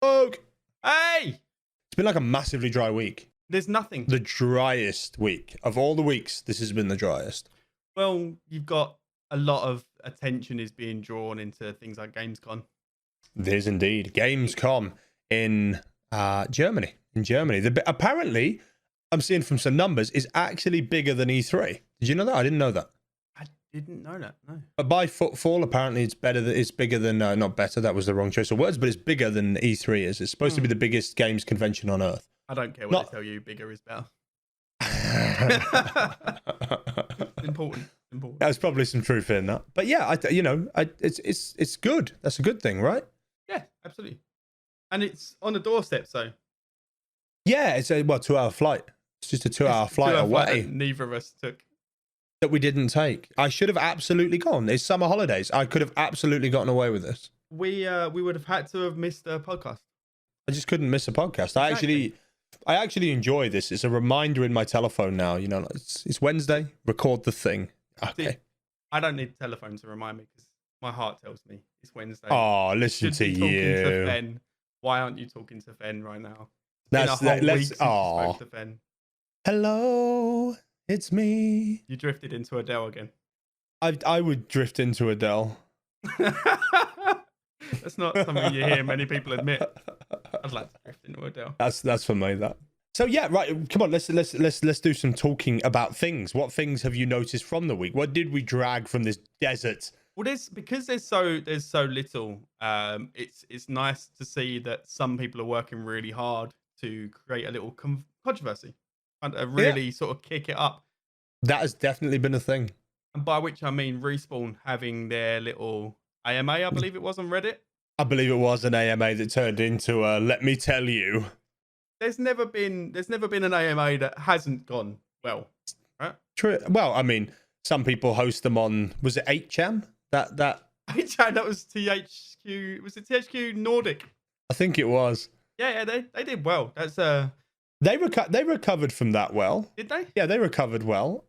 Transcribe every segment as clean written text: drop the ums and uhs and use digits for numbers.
Swordofpoke. Hey! It's been like a massively dry week. There's nothing. The driest week. Of all the weeks, this has been the driest. Well, you've got a lot of attention is being drawn into things like Gamescom. There's indeed. Gamescom in Germany. Apparently, I'm seeing from some numbers, is actually bigger than E3. Did you know that? I didn't know that. I didn't know that, no. But by footfall, apparently it's bigger than, not better, that was the wrong choice of words, but it's bigger than E3 is. It's supposed to be the biggest games convention on Earth. I don't care what they tell you, bigger is better. Important. There's probably some truth in that. But yeah, it's good. That's a good thing, right? Yeah, absolutely. And it's on the doorstep, so. Yeah, it's a 2-hour flight. It's just a 2-hour flight away. Flight that neither of us took. That we didn't take. I should have absolutely gone. It's summer holidays. I could have absolutely gotten away with this. We would have had to have missed a podcast. I just couldn't miss a podcast. Exactly. I actually enjoy this. It's a reminder in my telephone now. You know, it's Wednesday. Record the thing. Okay. See, I don't need the telephone to remind me because my heart tells me it's Wednesday. Oh, listen to you. To Fen. Why aren't you talking to Fen right now? Let's spoke to Fen. Hello, it's me. You drifted into Adele again. I would drift into Adele. That's not something you hear many people admit. I'd like to drift into Adele. That's for me, that. So yeah, right. Come on, let's do some talking about things. What things have you noticed from the week? What did we drag from this desert? Well, because there's so little. It's nice to see that some people are working really hard to create a little controversy and really sort of kick it up. That has definitely been a thing. And by which I mean Respawn having their little AMA, I believe it was on Reddit. I believe it was an AMA that turned into a let me tell you. There's never been an AMA that hasn't gone well, right? True. Well, I mean, some people host them on, was it 8chan? That 8chan, that was THQ. Was it THQ Nordic? I think it was. Yeah, they did well. That's They recovered from that well. Did they? Yeah, they recovered well.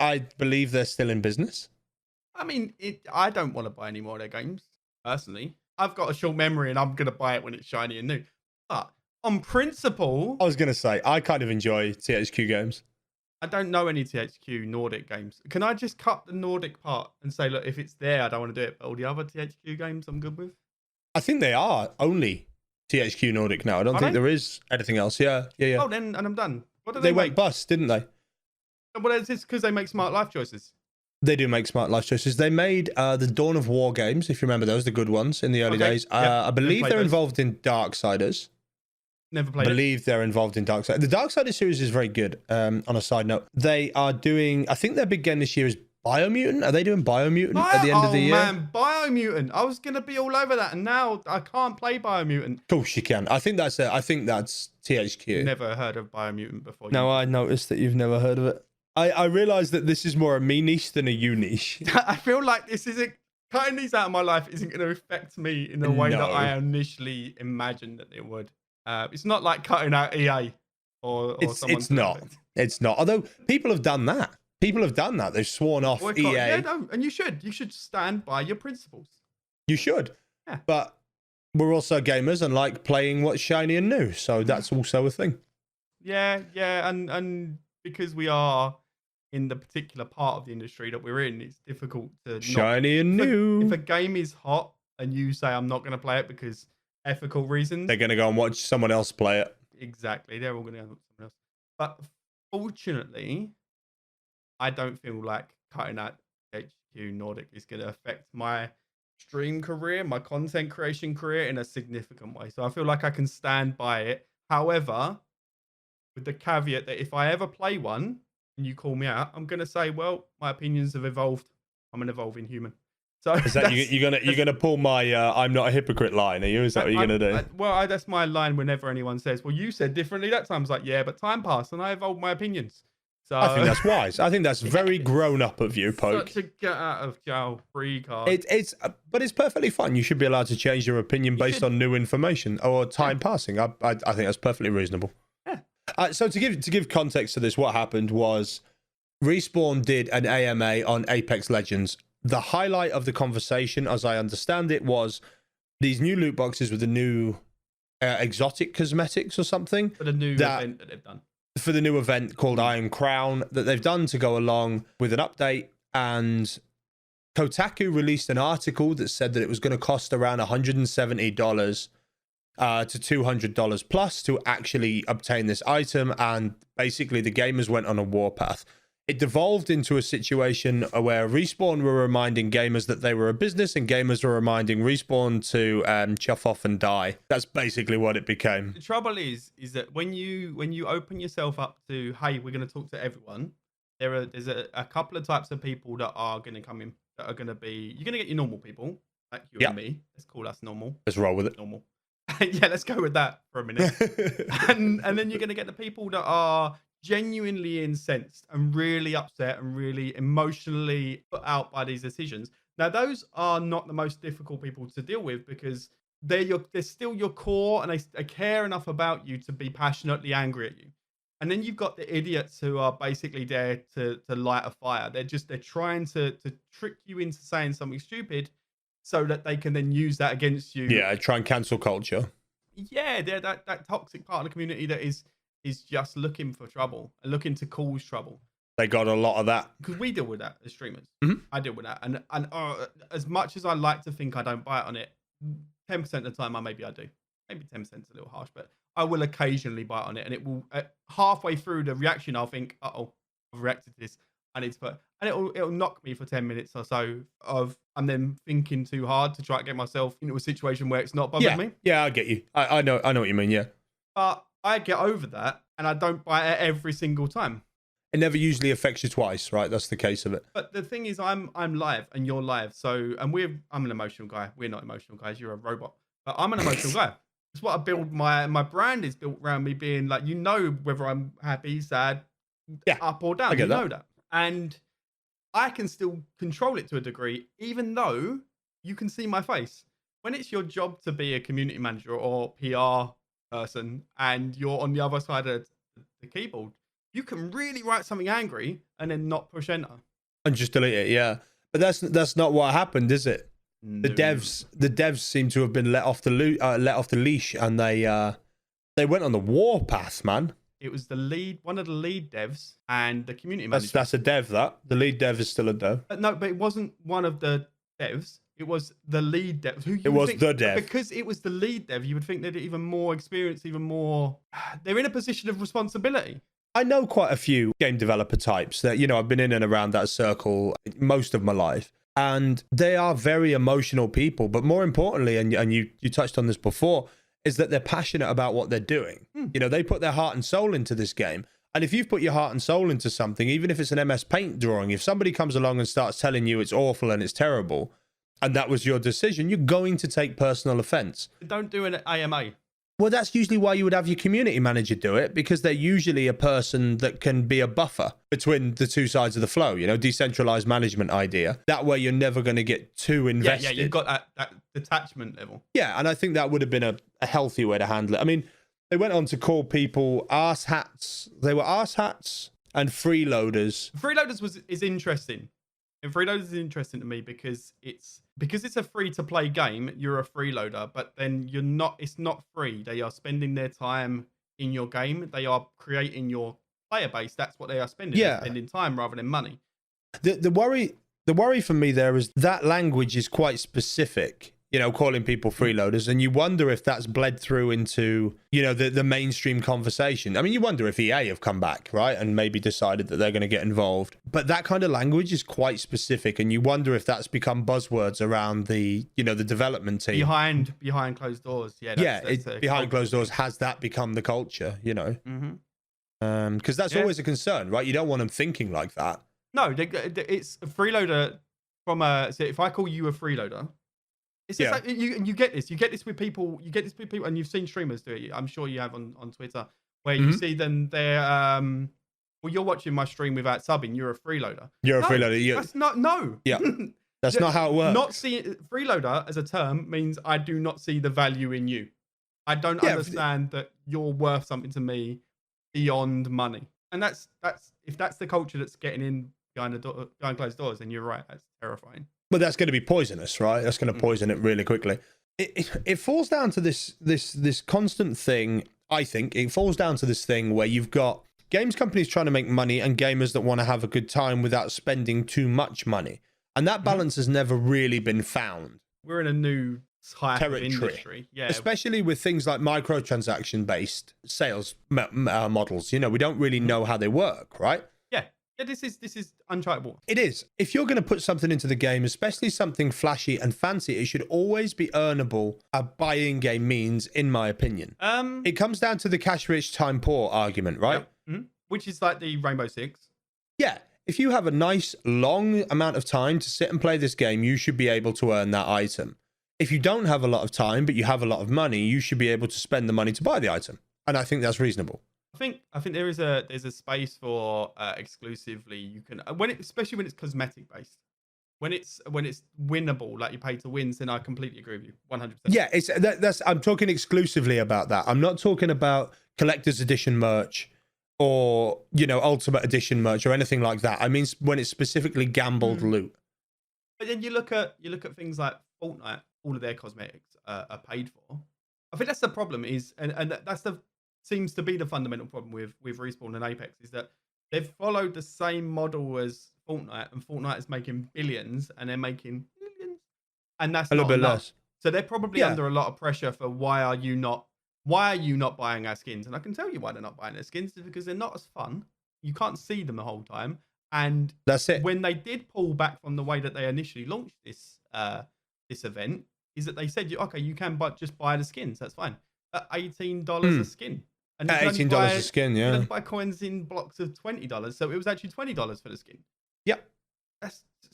I believe they're still in business. I mean, I don't want to buy any more of their games, personally. I've got a short memory and I'm going to buy it when it's shiny and new. But on principle... I was going to say, I kind of enjoy THQ games. I don't know any THQ Nordic games. Can I just cut the Nordic part and say, look, if it's there, I don't want to do it. But all the other THQ games I'm good with? I think they are only THQ Nordic now. I don't think there is anything else. Yeah. Oh, then, and I'm done. What do they went bust, didn't they? Well, it's because they make smart life choices. They do make smart life choices. They made the Dawn of War games, if you remember those, the good ones in the early days. I believe they're involved in Darksiders. Never played they're involved in Darksiders. The Darksiders series is very good. On a side note, they are doing, I think their big game this year is Biomutant. Are they doing Biomutant at the end of the year? Oh man, Biomutant. I was going to be all over that and now I can't play Biomutant. Of course you can. I think that's THQ. Never heard of Biomutant before. No, I noticed that you've never heard of it. I realise that this is more a me niche than a you niche. I feel like this isn't, cutting these out of my life isn't going to affect me in the way that I initially imagined that it would. It's not like cutting out EA or someone. It's not. Although people have done that. They've sworn off EA. Yeah, no, and you should stand by your principles. You should. Yeah. But we're also gamers and like playing what's shiny and new. So that's also a thing. Yeah. And because we are in the particular part of the industry that we're in, it's difficult to shiny and new. If a game is hot and you say I'm not going to play it because ethical reasons, they're going to go and watch someone else play it. Exactly. They're all going to go and watch someone else. But fortunately, I don't feel like cutting out HQ Nordic is going to affect my stream career, my content creation career in a significant way. So I feel like I can stand by it. However, with the caveat that if I ever play one and you call me out, I'm going to say, well, my opinions have evolved. I'm an evolving human. So is that you're gonna pull my I'm not a hypocrite line? Are you? Is that what you're gonna do? That's my line whenever anyone says, well, you said differently that time. I was like, yeah, but time passed and I evolved my opinions. So I think that's wise. I think that's very grown up of you, Poke. Such a get out of jail free card. But it's perfectly fine. You should be allowed to change your opinion based on new information or time passing. I think that's perfectly reasonable. Yeah. So to give context to this, what happened was Respawn did an AMA on Apex Legends. The highlight of the conversation, as I understand it, was these new loot boxes with the new exotic cosmetics or something For the new event that they've done. For the new event called Iron Crown that they've done to go along with an update. And Kotaku released an article that said that it was going to cost around $170 to $200 plus to actually obtain this item. And basically the gamers went on a warpath. It devolved into a situation where Respawn were reminding gamers that they were a business, and gamers were reminding Respawn to chuff off and die. That's basically what it became. The trouble is that when you open yourself up to, hey, we're going to talk to everyone, there's a couple of types of people that are going to come in, that are going to be, you're going to get your normal people, like you and me. Let's call us normal. Let's roll with it. Normal. Yeah, let's go with that for a minute. and then you're going to get the people that are genuinely incensed and really upset and really emotionally put out by these decisions. Now, those are not the most difficult people to deal with, because they're still your core, and they care enough about you to be passionately angry at you. And then you've got the idiots who are basically there to light a fire. They're trying to trick you into saying something stupid so that they can then use that against you. Yeah, try and cancel culture. Yeah, they're that toxic part of the community that is just looking for trouble and looking to cause trouble. They got a lot of that. Because we deal with that as streamers. Mm-hmm. I deal with that. And as much as I like to think I don't bite on it, 10% of the time maybe I do. Maybe 10% is a little harsh, but I will occasionally bite on it. And it will, halfway through the reaction, I'll think, uh-oh, I've reacted to this. I need to put, and it'll knock me for 10 minutes or so of, I'm then thinking too hard to try to get myself into a situation where it's not bothering me. Yeah, I get you. I know what you mean, yeah. But I get over that, and I don't bite it every single time. It never usually affects you twice, right? That's the case of it. But the thing is, I'm live and you're live. So, and I'm an emotional guy. We're not emotional guys. You're a robot. But I'm an emotional guy. It's what I build. My brand is built around me being like, you know, whether I'm happy, sad, up or down. You know that. And I can still control it to a degree, even though you can see my face. When it's your job to be a community manager or PR person, and you're on the other side of the keyboard, you can really write something angry and then not push enter and just delete it. Yeah, but that's not what happened, is it? No. The devs seem to have been let off the leash, and they went on the warpath, man. It was one of the lead devs and the community manager. That's a dev. The lead dev is still a dev. No, but it wasn't one of the devs. It was the lead dev. It was the dev. Because it was the lead dev, you would think they're even more experienced, even more. They're in a position of responsibility. I know quite a few game developer types that, you know, I've been in and around that circle most of my life. And they are very emotional people. But more importantly, and you touched on this before, is that they're passionate about what they're doing. You know, they put their heart and soul into this game. And if you've put your heart and soul into something, even if it's an MS Paint drawing, if somebody comes along and starts telling you it's awful and it's terrible, and that was your decision, you're going to take personal offense. Don't do an AMA. Well, that's usually why you would have your community manager do it, because they're usually a person that can be a buffer between the two sides of the flow, you know, decentralized management idea. That way you're never going to get too invested. Yeah, you've got that detachment level. Yeah, and I think that would have been a healthy way to handle it. I mean, they went on to call people arse hats. They were arse hats and freeloaders. Freeloaders is interesting. And freeloaders is interesting to me because it's a free-to-play game. You're a freeloader, but then you're not. It's not free. They are spending their time in your game. They are creating your player base. That's what they are spending. Yeah, they're spending time rather than money. The worry for me there is that language is quite specific. You know, calling people freeloaders, and you wonder if that's bled through into, you know, the mainstream conversation. I mean, you wonder if EA have come back, right, and maybe decided that they're going to get involved. But that kind of language is quite specific, and you wonder if that's become buzzwords around the, you know, the development team behind closed doors. Behind closed doors, has that become the culture? You know, because that's always a concern, right? You don't want them thinking like that. No, it's a freeloader so if I call you a freeloader. It's just like you get this with people, and you've seen streamers do it. I'm sure you have on Twitter, where you see them. They're well, you're watching my stream without subbing. You're a freeloader. You're a freeloader. That's not Yeah, that's not how it works. Not seeing freeloader as a term means I do not see the value in you. I don't understand that you're worth something to me beyond money. And that's if that's the culture that's getting in behind closed doors, then you're right. That's terrifying. But that's going to be poisonous, right? That's going to poison it really quickly. it falls down to this constant thing. I think it falls down to this thing where you've got games companies trying to make money and gamers that want to have a good time without spending too much money, and that balance has never really been found. We're in a new type of Territory. industry, yeah. Especially with things like microtransaction based sales models. You know, we don't really know how they work, right? Yeah. This is uncharted. It is. If you're going to put something into the game, especially something flashy and fancy, it should always be earnable by in-game means, in my opinion. It comes down to the cash-rich, time-poor argument, right? Yep. Which is like the Rainbow Six. Yeah. If you have a nice, long amount of time to sit and play this game, you should be able to earn that item. If you don't have a lot of time, but you have a lot of money, you should be able to spend the money to buy the item. And I think that's reasonable. I think there's a space for exclusively you can especially when it's cosmetic based. When it's winnable, like you pay to win, then I completely agree with you, 100%. Yeah, I'm talking exclusively about that. I'm not talking about collector's edition merch or, you know, ultimate edition merch or anything like that. I mean when it's specifically gambled loot. But then you look at things like Fortnite, all of their cosmetics are paid for. I think that's the problem and seems to be the fundamental problem with Respawn and Apex is that they've followed the same model as Fortnite, and Fortnite is making billions and they're making millions, and that's a little bit less. So they're probably under a lot of pressure for why are you not buying our skins? And I can tell you why they're not buying their skins is because they're not as fun. You can't see them the whole time, and that's it. When they did pull back from the way that they initially launched this event, is that they said you can just buy the skins. That's fine at $18 a skin. And at $18 a skin, yeah. You can buy coins in blocks of $20, so it was actually $20 for the skin. Yep.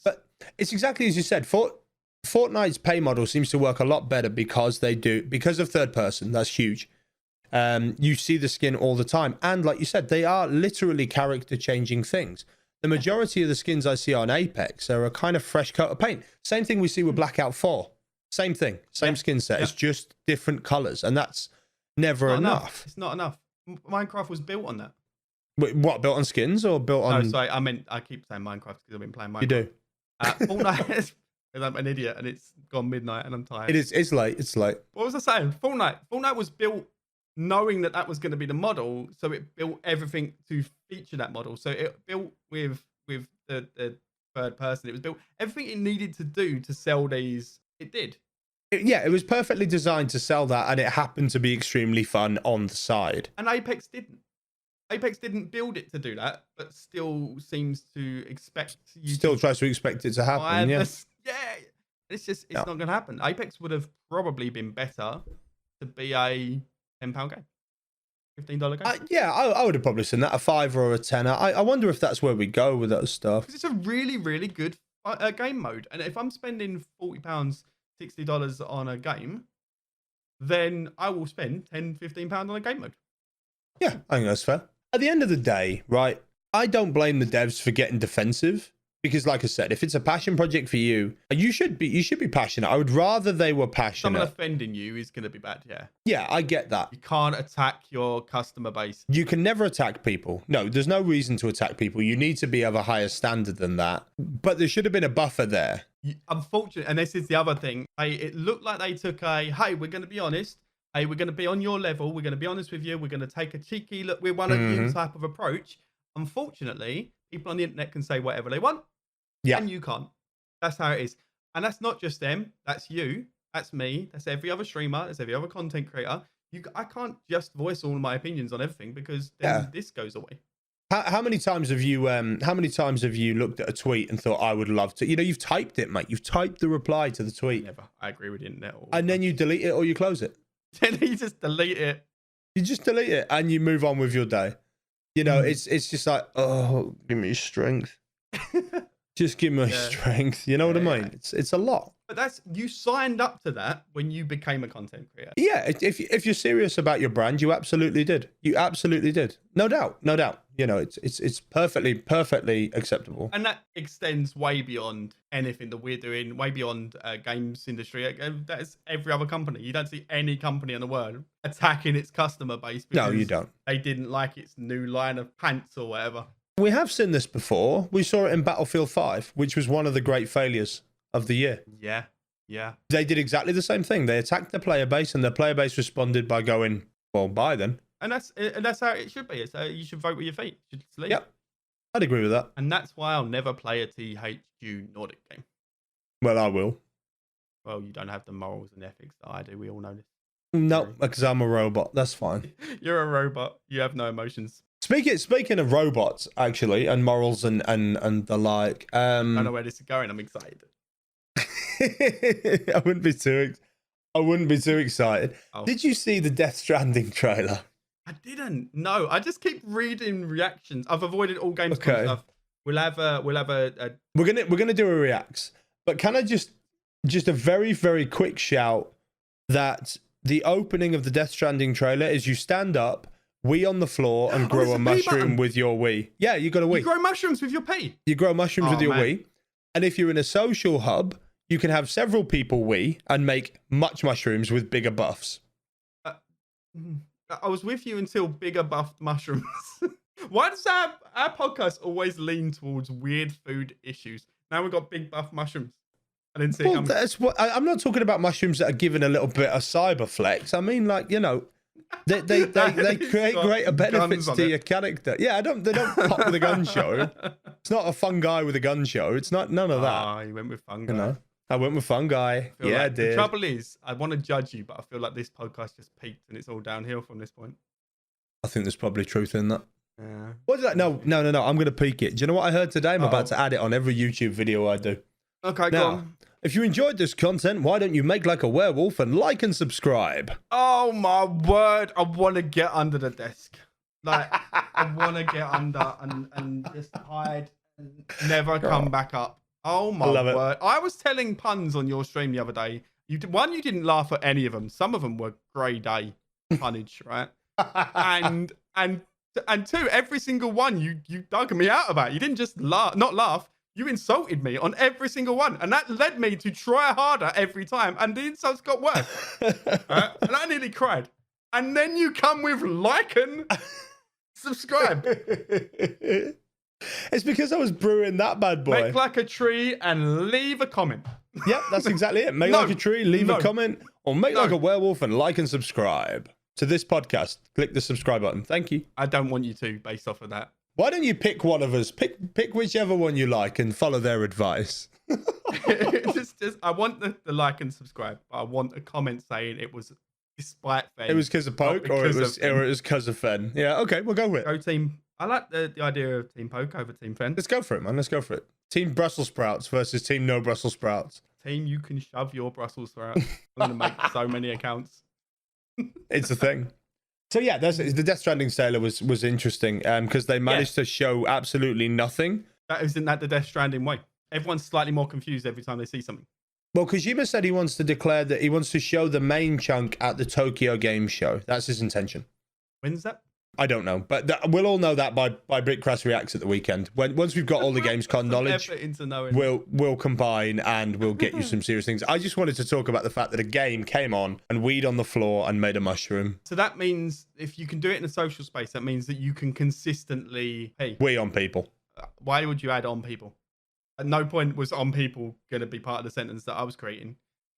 But it's exactly as you said. Fortnite's pay model seems to work a lot better because of third person. That's huge. You see the skin all the time, and like you said, they are literally character changing things. The majority of the skins I see on Apex are a kind of fresh coat of paint. Same thing we see with Blackout 4. Same thing, same skin set. It's just different colors, and that's never enough. It's not enough. Minecraft was built on that. Wait, what, built on skins or built on... No, sorry, I keep saying Minecraft because I've been playing Minecraft. You do? Fortnite is... I'm an idiot and it's gone midnight and I'm tired. It's late. What was I saying? Fortnite was built knowing that was going to be the model, so it built everything to feature that model. So it built with the third person. It was built everything it needed to do to sell these. It did. It was perfectly designed to sell that, and it happened to be extremely fun on the side. And Apex didn't. Apex didn't build it to do that, but still seems to expect you. Tries to expect it to happen. Yeah. It's not going to happen. Apex would have probably been better to be a £10 game, $15 game. I would have probably seen that, a $5 or a $10. I wonder if that's where we go with that stuff. Because it's a really, really good game mode, and if I'm spending £40, $60 on a game, then I will spend £10, £15 on a game mode. Yeah, I think that's fair. At the end of the day, right, I don't blame the devs for getting defensive because, like I said, if it's a passion project for you, you should be passionate. I would rather they were passionate. Someone offending you is going to be bad, yeah. Yeah, I get that. You can't attack your customer base. You can never attack people. No, there's no reason to attack people. You need to be of a higher standard than that. But there should have been a buffer there. Unfortunately, and this is the other thing, it looked like they took hey, we're going to be honest. Hey, we're going to be on your level. We're going to be honest with you. We're going to take a cheeky look. We're one of you type of approach. Unfortunately, people on the internet can say whatever they want. Yeah. And you can't. That's how it is. And that's not just them. That's you. That's me. That's every other streamer. That's every other content creator. I can't just voice all of my opinions on everything because then this goes away. How many times have you looked at a tweet and thought, I would love to, you've typed it, mate. You've typed the reply to the tweet. Never. I agree with the internet. And then you delete it or you close it. Then you just delete it. You just delete it and you move on with your day. It's just like, oh, give me strength. Just give me strength. You know what I mean? It's a lot. But you signed up to that when you became a content creator. Yeah, if you're serious about your brand, you absolutely did. You absolutely did. No doubt. It's perfectly acceptable. And that extends way beyond anything that we're doing, way beyond games industry. That's every other company. You don't see any company in the world attacking its customer base because you don't. They didn't like its new line of pants or whatever. We have seen this before. We saw it in Battlefield 5, which was one of the great failures of the year. Yeah. Yeah. They did exactly the same thing. They attacked their player base, and their player base responded by going, well, bye then. And that's how it should be. It's you should vote with your feet. You should sleep. Yep. I'd agree with that. And that's why I'll never play a THQ Nordic game. Well, I will. Well, you don't have the morals and ethics that I do. We all know this. No, because I'm a robot. That's fine. You're a robot. You have no emotions. Speaking of robots, actually, and morals and the like. I don't know where this is going. I'm excited. I wouldn't be too excited. Oh. Did you see the Death Stranding trailer? I didn't. No, I just keep reading reactions. I've avoided all games stuff. We're gonna do a reacts, but can I just a very, very quick shout that the opening of the Death Stranding trailer is you stand up, Wii on the floor, and grow a mushroom with your Wii. Yeah, you got a Wii. You grow mushrooms with your P. You grow mushrooms with your Wii, and if you're in a social hub, you can have several people Wii and make much mushrooms with bigger buffs. I was with you until bigger buffed mushrooms. Why does our podcast always lean towards weird food issues? Now we've got big buff mushrooms. I didn't see it coming. That's what I'm not talking about mushrooms that are given a little bit of cyber flex. I mean, like, you know, they create greater benefits to your character. Yeah, they don't pop with a gun show. It's not a fun guy with a gun show. It's not none of that. Oh, you went with fun guy. You know? I went with fun guy. Yeah, I did. The trouble is, I want to judge you, but I feel like this podcast just peaked and it's all downhill from this point. I think there's probably truth in that. Yeah. What is that? No. I'm going to peak it. Do you know what I heard today? I'm about to add it on every YouTube video I do. Okay, now, go on. If you enjoyed this content, why don't you make like a werewolf and like and subscribe? Oh my word. I want to get under the desk. Like, I want to get under and just hide and never come back up. Oh my word. I was telling puns on your stream the other day. You didn't laugh at any of them. Some of them were grey day punnage, right? and two, every single one you dug me out about. You didn't just not laugh. You insulted me on every single one. And that led me to try harder every time. And the insults got worse. Right? And I nearly cried. And then you come with like and subscribe. It's because I was brewing that bad boy. Make like a tree and leave a comment. Yep, that's exactly it. Make like a tree, leave a comment, or make like a werewolf and like and subscribe to this podcast. Click the subscribe button. Thank you. I don't want you to, based off of that. Why don't you pick one of us? Pick whichever one you like and follow their advice. I want the like and subscribe. But I want a comment saying it was despite Fen. It was because of Poke, or it was because of Fen. Yeah, okay, we'll go with it. Go team. I like the idea of Team Poke over Team Fen. Let's go for it, man. Let's go for it. Team Brussels sprouts versus Team No Brussels sprouts. Team, you can shove your Brussels sprouts. I'm going to make so many accounts. It's a thing. So yeah, the Death Stranding trailer was interesting because they managed to show absolutely nothing. Isn't that the Death Stranding way? Everyone's slightly more confused every time they see something. Well, Kojima said he wants to declare that he wants to show the main chunk at the Tokyo Game Show. That's his intention. When's that? I don't know, but we'll all know that by Britcast Reacts at the weekend. Once we've got all the Gamescom knowledge, we'll combine and we'll get you some serious things. I just wanted to talk about the fact that a game came on and weed on the floor and made a mushroom. So that means if you can do it in a social space, that means that you can consistently wee on people. Why would you add on people? At no point was on people going to be part of the sentence that I was creating,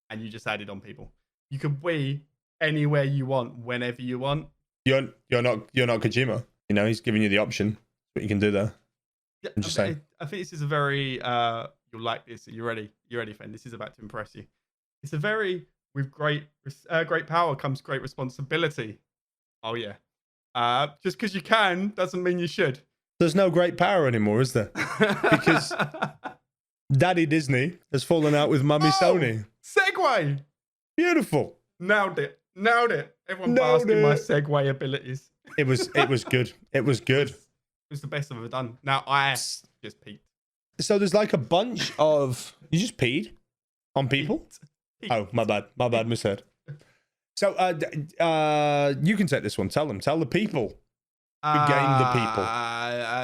and you just added on people. You could wee anywhere you want, whenever you want. You're not Kojima. You know, he's giving you the option. What you can do there. Yeah, I'm just saying. I think this is a very you'll like this. You're ready, Fen. This is about to impress you. It's a very with great power comes great responsibility. Oh yeah. Just because you can doesn't mean you should. There's no great power anymore, is there? Because Daddy Disney has fallen out with Mummy Sony. Segway. Beautiful. Nailed it. Everyone basking my segue abilities. It was good. It was good. It was the best I've ever done. Now I just peed. So there's like a bunch of you just peed on people. Peed. Oh, my bad, misheard. So you can take this one. Tell the people. Who game the people?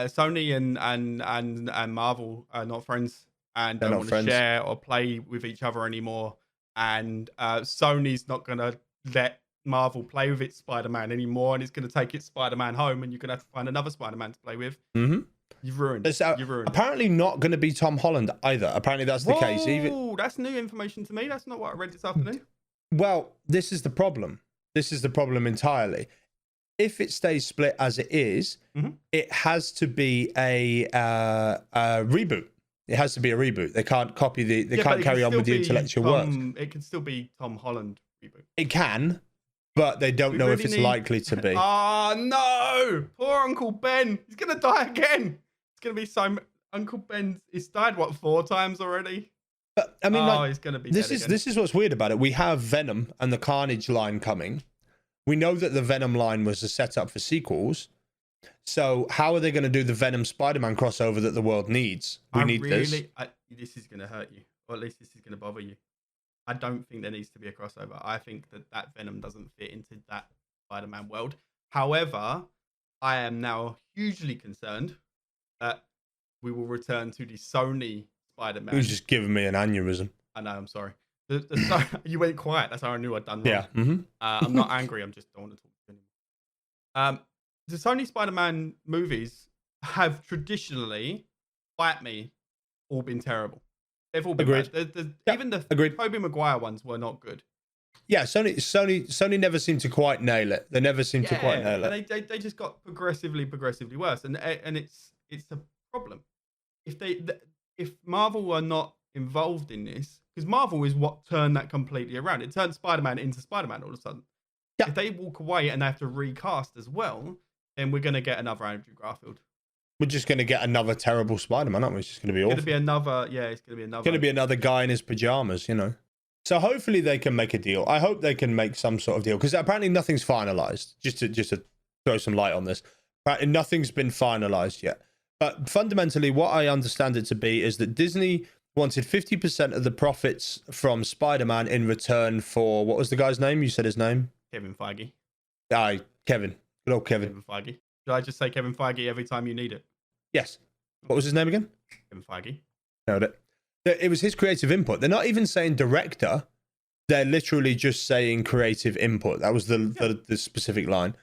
Sony and Marvel are not friends and don't want to share or play with each other anymore. And Sony's not going to let Marvel play with its Spider-Man anymore, and it's going to take its Spider-Man home, and you're going to have to find another Spider-Man to play with. Mm-hmm. You've ruined. It's, You've ruined. apparently not going to be Tom Holland either. Apparently that's the case. Even that's new information to me. That's not what I read this afternoon. Well, this is the problem. This is the problem entirely. If it stays split as it is, it has to be a reboot. It has to be a reboot. They can't copy They can't carry on with the intellectual work. It can still be Tom Holland reboot. It can, but they don't know if it's likely to be. Oh no! Poor Uncle Ben. He's gonna die again. It's gonna be so. Uncle Ben. He's died 4 times already. But I mean, he's gonna be. This is what's weird about it. We have Venom and the Carnage line coming. We know that the Venom line was a setup for sequels. So how are they going to do the Venom Spider-Man crossover that the world needs? This is going to hurt you, or at least this is going to bother you. I don't think there needs to be a crossover. I think that Venom doesn't fit into that Spider-Man world. However, I am now hugely concerned that we will return to the Sony Spider-Man. Who's just giving me an aneurysm? I know, I'm sorry. You went quiet. That's how I knew I'd done wrong. Yeah. Mm-hmm. I'm not angry. I'm just don't want to talk to you anymore. The Sony Spider-Man movies have traditionally, fight me, all been terrible. They've all been bad. Even the Tobey Maguire ones were not good. Yeah, Sony never seemed to quite nail it. They never seemed to quite nail it. They just got progressively worse, and it's a problem. If Marvel were not involved in this, because Marvel is what turned that completely around. It turned Spider-Man into Spider-Man all of a sudden. Yeah. If they walk away and they have to recast as well, then we're going to get another Andrew Garfield. We're just going to get another terrible Spider-Man, aren't we? It's just going to be awful. It's going to be another guy in his pajamas, you know. So hopefully they can make a deal. I hope they can make some sort of deal, because apparently nothing's finalized. Just to throw some light on this, apparently nothing's been finalized yet. But fundamentally, what I understand it to be is that Disney wanted 50% of the profits from Spider-Man in return for, what was the guy's name? You said his name? Kevin Feige. Aye, Kevin. Good old Kevin. Kevin Feige. Should I just say Kevin Feige every time you need it? Yes. What was his name again? Kevin Feige. Nailed it. It was his creative input. They're not even saying director. They're literally just saying creative input. That was the specific line.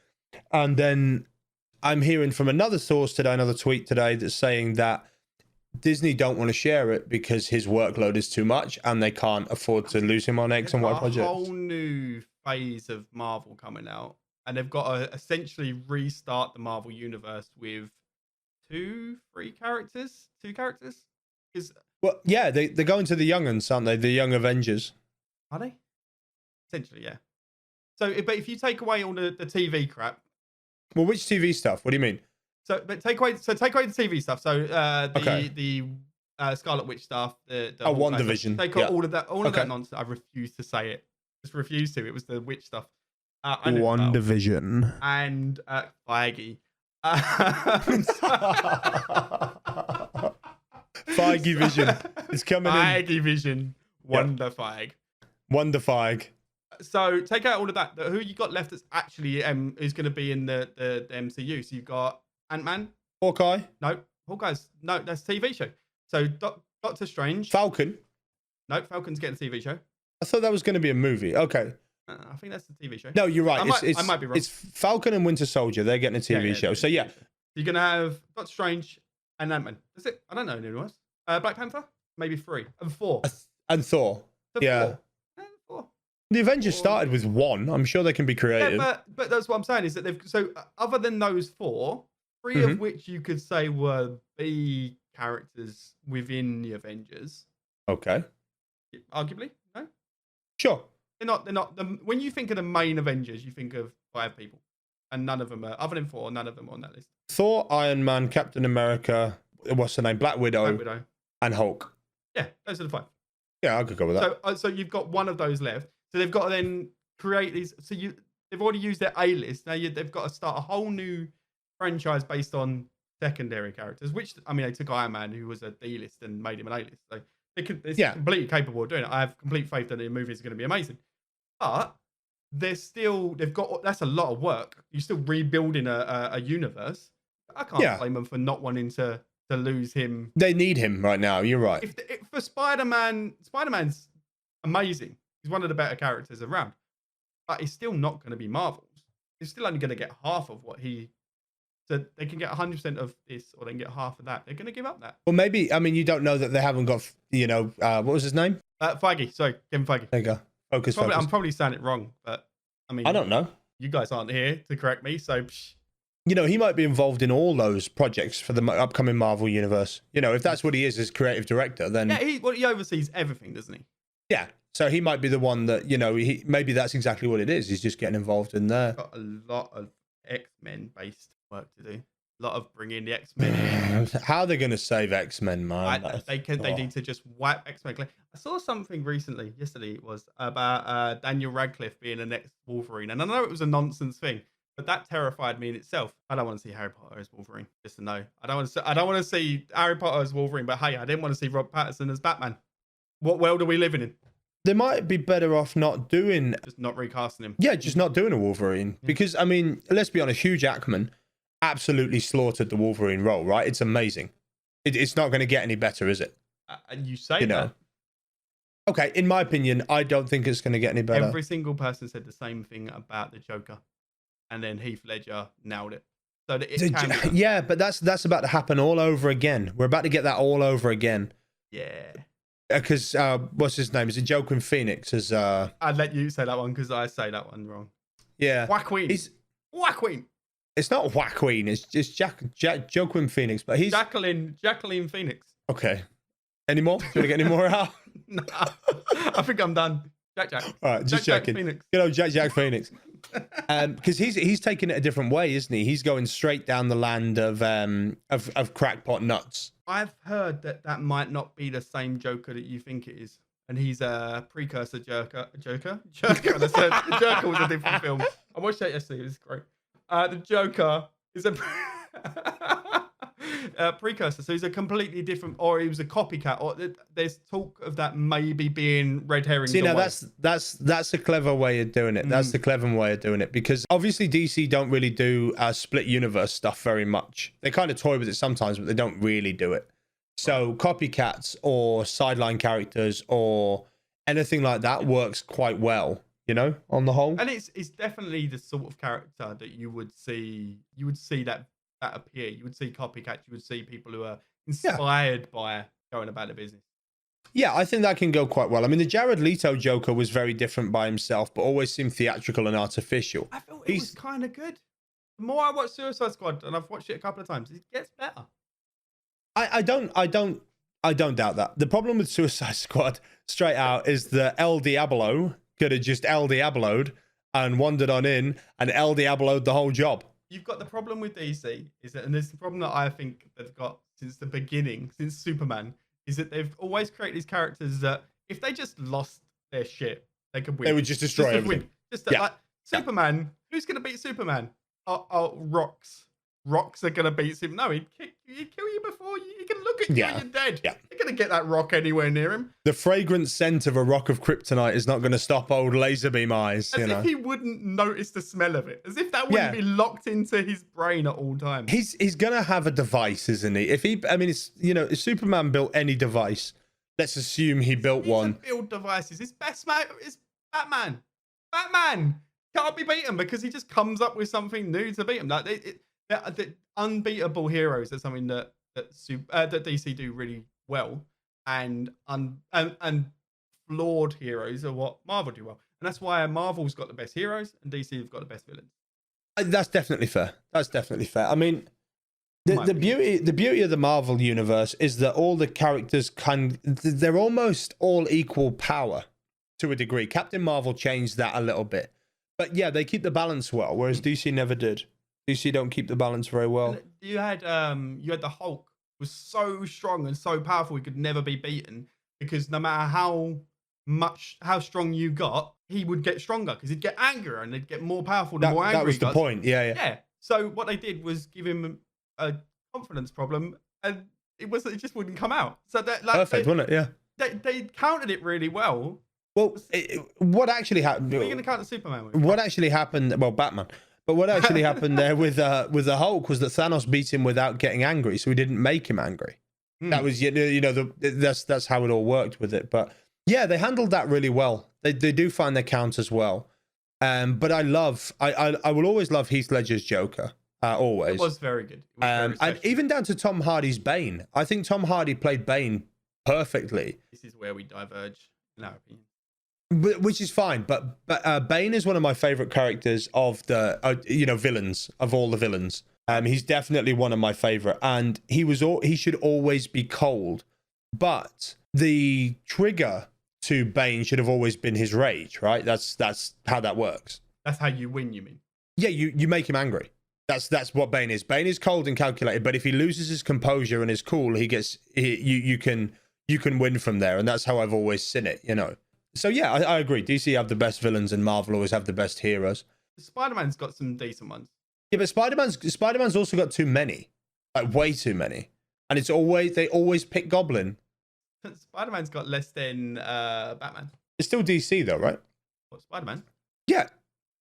And then I'm hearing from another source today, another tweet today, that's saying that Disney don't want to share it because his workload is too much and they can't afford to lose him on X and Y projects. A whole new phase of Marvel coming out, and they've got to essentially restart the Marvel universe with two characters. Well, yeah, they're going to the young'uns, aren't they? The Young Avengers. Are they? Essentially, yeah. So, but if you take away all the TV crap. Well, which TV stuff? What do you mean? But take away the TV stuff. So the Scarlet Witch stuff. The WandaVision. Take out all of that. All of that nonsense. I refuse to say it. Just refuse to. It was the witch stuff. WandaVision. And Feige. Feige Vision. It's coming in. Feige Vision. Feige. Wonder Feige. So take out all of that. Who you got left that's actually is going to be in the MCU? So you've got Ant-Man. Hawkeye. No, that's TV show. So Doctor Strange. Falcon. No, Falcon's getting a TV show. I thought that was going to be a movie. Okay. I think that's the TV show. No, you're right. I might be wrong. It's Falcon and Winter Soldier. They're getting a TV show. So yeah. You're going to have Doctor Strange and Ant-Man. That's it. I don't know anyone else. Black Panther? Maybe 3. And 4. And Thor. Yeah. 4. The Avengers started with 1. I'm sure they can be creative. Yeah, but that's what I'm saying is that other than those 4, 3 of which you could say were B characters within the Avengers. Okay. Arguably, no? Sure. They're not when you think of the main Avengers, you think of 5 people. And none of them are, other than 4, none of them are on that list. Thor, Iron Man, Captain America, what's her name? Black Widow. And Hulk. Yeah, those are the 5. Yeah, I could go with that. So you've got one of those left. So they've got to then create these. So they've already used their A list. Now they've got to start a whole new franchise based on secondary characters. Which they took Iron Man, who was a D list, and made him an A list. So they're completely capable of doing it. I have complete faith that the movie is going to be amazing. But that's a lot of work. You're still rebuilding a universe. I can't blame them for not wanting to lose him. They need him right now. You're right. For Spider-Man's amazing. He's one of the better characters around. But he's still not going to be Marvel's. He's still only going to get half of what he So they can get 100% of this, or they can get half of that. They're going to give up that. Well, maybe, I mean, you don't know that they haven't got, what was his name? Feige. Sorry, Kevin Feige. There you go. Focus. I'm probably saying it wrong, but I mean, I don't know. You guys aren't here to correct me, so. He might be involved in all those projects for the upcoming Marvel universe. If that's what he is as creative director, then yeah, he oversees everything, doesn't he? Yeah. So he might be the one that maybe that's exactly what it is. He's just getting involved in there. Got a lot of X-Men based work to do. A lot of bringing the X-Men in. How are they going to save X-Men, man? They need to just wipe X-Men. I saw something recently, yesterday it was, about Daniel Radcliffe being the next Wolverine. And I know it was a nonsense thing, but that terrified me in itself. I don't want to see Harry Potter as Wolverine. Just to know. I don't want to see Harry Potter as Wolverine, but hey, I didn't want to see Rob Pattinson as Batman. What world are we living in? They might be better off not doing... Just not recasting him. Yeah, just not doing a Wolverine. Yeah. Because, I mean, let's be honest, Hugh Jackman absolutely slaughtered the Wolverine role, right? It's amazing. It's not going to get any better, is it? And you say that. Okay, in my opinion, I don't think it's going to get any better. Every single person said the same thing about the Joker. And then Heath Ledger nailed it. So that it can yeah, but that's about to happen all over again. We're about to get that all over again. Yeah. Because what's his name? Is it Joaquin Phoenix? I'd let you say that one because I say that one wrong. Yeah, Joaquin. Joaquin. It's not Joaquin. It's just Joaquin Phoenix. But he's Jacqueline Phoenix. Okay. Any more? Do you want to get any more out? No, I think I'm done. Jack. All right, just checking. Phoenix. Jack Phoenix. Because he's taking it a different way, isn't he? He's going straight down the land of crackpot nuts. I've heard that might not be the same Joker that you think it is, and he's a precursor Joker. Joker. The Joker was a different film. I watched that yesterday. It was great. The Joker is a precursor, so he's a completely different, or he was a copycat, or there's talk of that maybe being red herring. See, now that's a clever way of doing it. That's the clever way of doing it, because obviously DC don't really do split universe stuff very much. They kind of toy with it sometimes, but they don't really do it. So copycats or sideline characters or anything like that works quite well, on the whole. And it's definitely the sort of character that you would see that appear. You would see copycats. You would see people who are inspired by going about the business. Yeah, I think that can go quite well. I mean, the Jared Leto Joker was very different by himself, but always seemed theatrical and artificial. I thought it was kind of good. The more I watch Suicide Squad, and I've watched it a couple of times, it gets better. I don't doubt that. The problem with Suicide Squad, straight out, is that El Diablo could have just El Diablo'd and wandered on in and El Diablo'd the whole job. You've got the problem with DC, and this is the problem that I think they've got since the beginning, since Superman, is that they've always created these characters that if they just lost their shit, they could win. They would just destroy everything. Like Superman, who's going to beat Superman? Rocks. Rocks are going to beat Superman. No, he'd kill you before you can look at you and you're dead. Yeah. You're going to get that rock anywhere near him. The fragrant scent of a rock of kryptonite is not going to stop old laser beam eyes. As if he wouldn't notice the smell of it. As if that wouldn't be locked into his brain at all times. He's going to have a device, isn't he? If Superman built any device, let's assume he built one. Build devices. His best mate is Batman. Batman can't be beaten because he just comes up with something new to beat him. Like the unbeatable heroes are something that DC do really well, and flawed heroes are what Marvel do well, and that's why Marvel's got the best heroes and DC have got the best villains. That's definitely fair. I mean, the beauty of the Marvel universe is that all the characters they're almost all equal power to a degree. Captain Marvel changed that a little bit, but yeah, they keep the balance well, whereas DC never did. DC don't keep the balance very well. You had the Hulk was so strong and so powerful he could never be beaten, because no matter how strong you got, he would get stronger because he'd get angrier and he'd get more powerful the more angry that was he got. The point. Yeah. So what they did was give him a confidence problem, and it just wouldn't come out. So that perfect, wasn't it? Yeah. They countered it really well. Well, what actually happened? What are you going to counter Superman with? What actually happened? Well, Batman. But what actually happened there with the Hulk was that Thanos beat him without getting angry, so he didn't make him angry. That was that's how it all worked with it. But yeah, they handled that really well. They do find their counters well. But I will always love Heath Ledger's Joker. Always. It was very good. It was very And special. even down to Tom Hardy's Bane. I think Tom Hardy played Bane perfectly. This is where we diverge, in our opinion. Which is fine, but Bane is one of my favorite characters of the villains, of all the villains. He's definitely one of my favorite, and he should always be cold. But the trigger to Bane should have always been his rage, right? That's how that works. That's how you win, you mean? Yeah, you make him angry. That's what Bane is. Bane is cold and calculated, but if he loses his composure and is cool, you can win from there, and that's how I've always seen it, you know. So yeah, I agree. DC have the best villains, and Marvel always have the best heroes. Spider-Man's got some decent ones. Yeah, but Spider-Man's also got too many, like way too many, and they always pick Goblin. Spider-Man's got less than Batman. It's still DC though, right? What, Spider-Man? Yeah.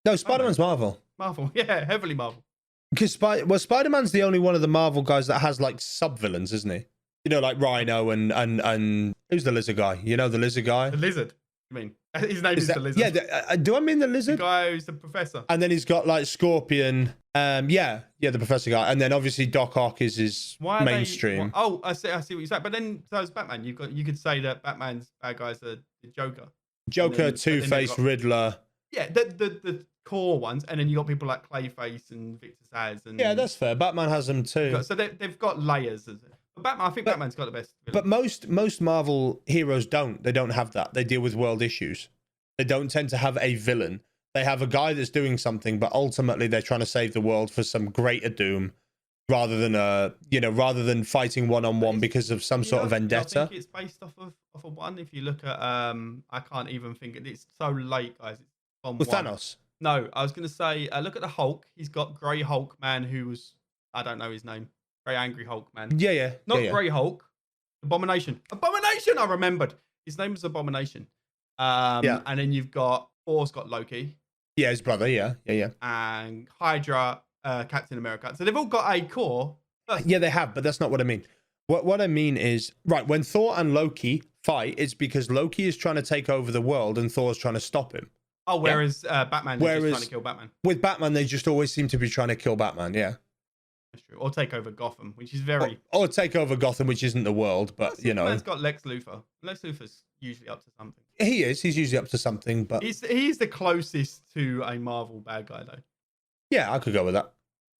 No, Spider-Man's Marvel. Marvel, yeah, heavily Marvel. Because Spider-Man's the only one of the Marvel guys that has like sub-villains, isn't he? You know, like Rhino and who's the lizard guy? You know the lizard guy? The Lizard. I mean, his name is the Lizard. Yeah, do I mean the lizard? The guy who's the professor. And then he's got like Scorpion. Yeah, the professor guy. And then obviously Doc Ock is his mainstream. I see what you're saying. But then so is Batman. You could say that Batman's bad guys are the Joker. Joker, Two-Face, Riddler. Yeah, the core ones, and then you got people like Clayface and Victor Zsasz. And yeah, that's fair. Batman has them too. So they've got layers. But Batman, I think Batman's got the best. But most Marvel heroes don't. They don't have that. They deal with world issues. They don't tend to have a villain. They have a guy that's doing something, but ultimately they're trying to save the world for some greater doom, rather than fighting one-on-one because of some sort of vendetta. I think it's based off of one. If you look at I can't even think. It's so late, guys. It's on with one. Thanos. No, I was going to say, look at the Hulk. He's got Grey Hulk man, I don't know his name. Very angry Hulk man. Yeah. Not Grey Hulk. Abomination. I remembered. His name is Abomination. And then you've got Thor's got Loki. Yeah, his brother. Yeah. And Hydra, Captain America. So they've all got a core. Yeah, they have, but that's not what I mean. What I mean is, right, when Thor and Loki fight, it's because Loki is trying to take over the world and Thor's trying to stop him. Oh, whereas Batman is just trying to kill Batman. With Batman, they just always seem to be trying to kill Batman, yeah. That's true. Or take over Gotham, which is very... Or take over Gotham, which isn't the world, but, you know. Batman's got Lex Luthor. Lex Luthor's usually up to something. He is. He's usually up to something, but... He's the closest to a Marvel bad guy, though. Yeah, I could go with that.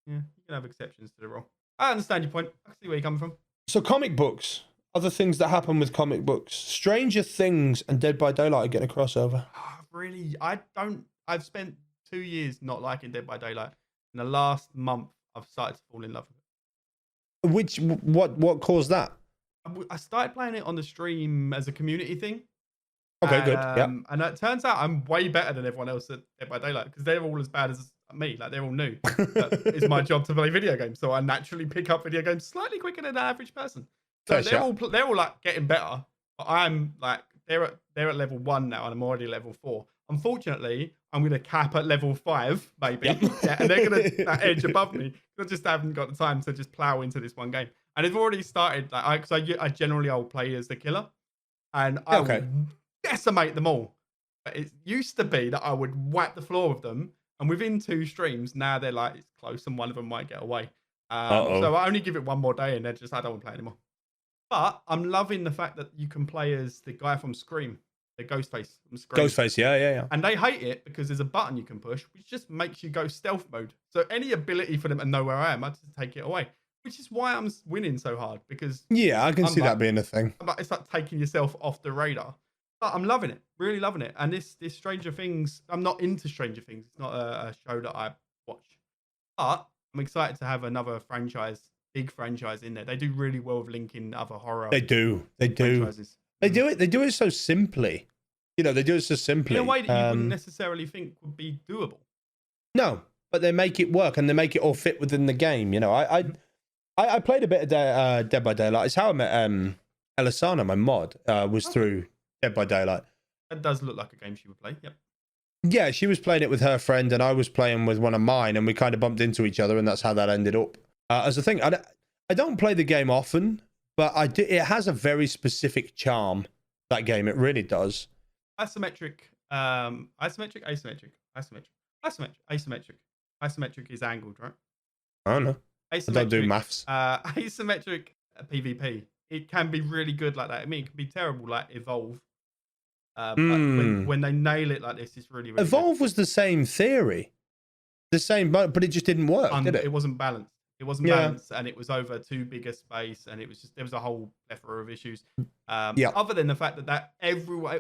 Yeah, you can have exceptions to the rule. I understand your point. I can see where you're coming from. So comic books. Other things that happen with comic books. Stranger Things and Dead by Daylight are getting a crossover. Really? I've spent 2 years not liking Dead by Daylight. In the last month, I've started to fall in love with it. What caused that? I started playing it on the stream as a community thing. Okay, good. Yeah. And it turns out I'm way better than everyone else at Dead by Daylight because they're all as bad as me. Like, they're all new. It's my job to play video games, so I naturally pick up video games slightly quicker than an average person. So they're all like getting better. But I'm like, they're at level 1 now, and I'm already level 4. Unfortunately, I'm going to cap at level 5, maybe. Yep. Yeah, and they're going to edge above me. I just haven't got the time to just plow into this one game. And they've already started. Like, I generally I'll play as the killer, and I will decimate them all. But it used to be that I would whack the floor with them, and within 2 streams, now they're like, it's close, and one of them might get away. So I only give it one more day, and they're just, I don't want to play anymore. But I'm loving the fact that you can play as the guy from Scream, the Ghostface from Scream. Ghostface, yeah. And they hate it because there's a button you can push, which just makes you go stealth mode. So any ability for them to know where I am, I just take it away. Which is why I'm winning so hard, because... Yeah, I can see that being a thing. It's like taking yourself off the radar. But I'm loving it, really loving it. And this Stranger Things, I'm not into Stranger Things. It's not a show that I watch. But I'm excited to have another big franchise in there. They do really well with linking other horror. They do. Franchises. They do it so simply. You know, they do it so simply. In a way that you wouldn't necessarily think would be doable. No, but they make it work, and they make it all fit within the game. You know, I played a bit of Dead by Daylight. It's how I met Elisana, my mod, was through Dead by Daylight. That does look like a game she would play. Yep. Yeah, she was playing it with her friend, and I was playing with one of mine, and we kind of bumped into each other, and that's how that ended up. As a thing, I don't play the game often, but it has a very specific charm, that game. It really does. Asymmetric is angled, right? I don't know. I don't do maths. Asymmetric PvP. It can be really good like that. I mean, it can be terrible like Evolve. But when they nail it like this, it's really, really Evolve good. was the same theory. The same, but it just didn't work, did it? It wasn't balanced. It wasn't balanced, and it was over too big a space, and it was just there was a whole plethora of issues. Other than the fact that everyone